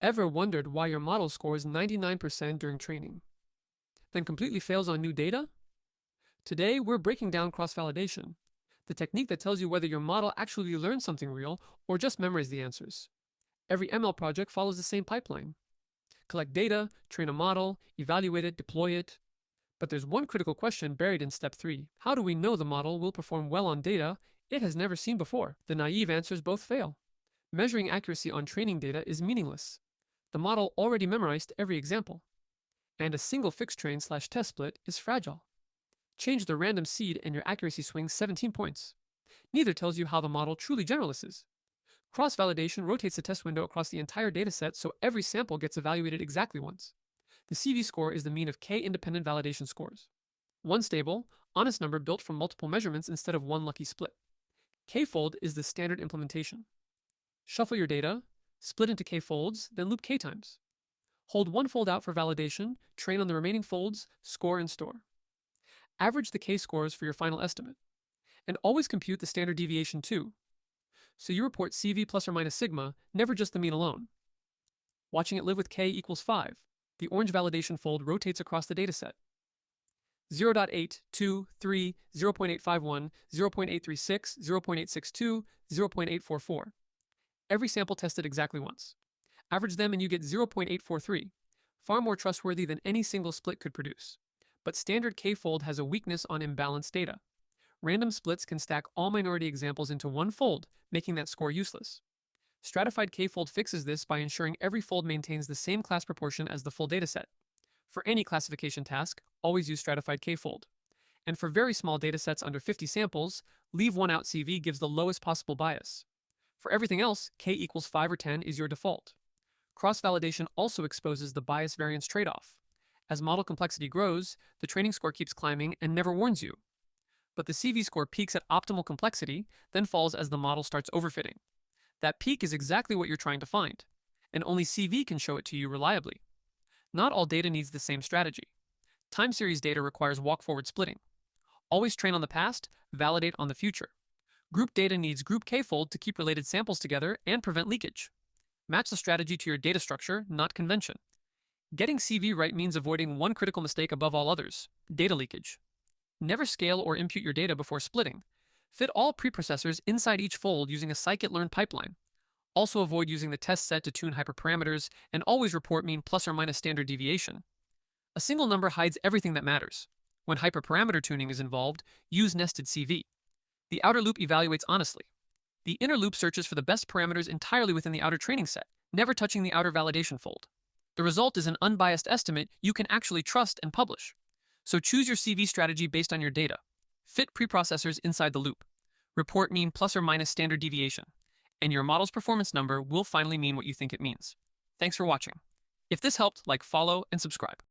Ever wondered why your model scores 99% during training, then completely fails on new data? Today, we're breaking down cross-validation, the technique that tells you whether your model actually learned something real or just memorized the answers. Every ML project follows the same pipeline. Collect data, train a model, evaluate it, deploy it. But there's one critical question buried in step 3. How do we know the model will perform well on data it has never seen before? The naive answers both fail. Measuring accuracy on training data is meaningless. The model already memorized every example. And a single fixed train/test split is fragile. Change the random seed and your accuracy swings 17 points. Neither tells you how the model truly generalist is. Cross-validation rotates the test window across the entire dataset so every sample gets evaluated exactly once. The CV score is the mean of k independent validation scores. One stable, honest number built from multiple measurements instead of one lucky split. K-fold is the standard implementation. Shuffle your data, split into k-folds, then loop k times. Hold one fold out for validation, train on the remaining folds, score and store. Average the k-scores for your final estimate. And always compute the standard deviation too. So you report CV plus or minus sigma, never just the mean alone. Watching it live with k equals 5. The orange validation fold rotates across the dataset. 0.8, 2, 3, 0.851, 0.836, 0.862, 0.844. Every sample tested exactly once. Average them and you get 0.843, far more trustworthy than any single split could produce. But standard k-fold has a weakness on imbalanced data. Random splits can stack all minority examples into one fold, making that score useless. Stratified K-fold fixes this by ensuring every fold maintains the same class proportion as the full dataset. For any classification task, always use stratified K-fold. And for very small datasets under 50 samples, leave one out CV gives the lowest possible bias. For everything else, k equals 5 or 10 is your default. Cross-validation also exposes the bias variance trade-off. As model complexity grows, the training score keeps climbing and never warns you. But the CV score peaks at optimal complexity, then falls as the model starts overfitting. That peak is exactly what you're trying to find, and only CV can show it to you reliably. Not all data needs the same strategy. Time series data requires walk-forward splitting. Always train on the past, validate on the future. Group data needs group k-fold to keep related samples together and prevent leakage. Match the strategy to your data structure, not convention. Getting CV right means avoiding one critical mistake above all others: data leakage. Never scale or impute your data before splitting. Fit all preprocessors inside each fold using a scikit-learn pipeline. Also avoid using the test set to tune hyperparameters, and always report mean plus or minus standard deviation. A single number hides everything that matters. When hyperparameter tuning is involved, use nested CV. The outer loop evaluates honestly. The inner loop searches for the best parameters entirely within the outer training set, never touching the outer validation fold. The result is an unbiased estimate you can actually trust and publish. So choose your CV strategy based on your data. Fit preprocessors inside the loop. Report mean plus or minus standard deviation. And your model's performance number will finally mean what you think it means. Thanks for watching. If this helped, like, follow, and subscribe.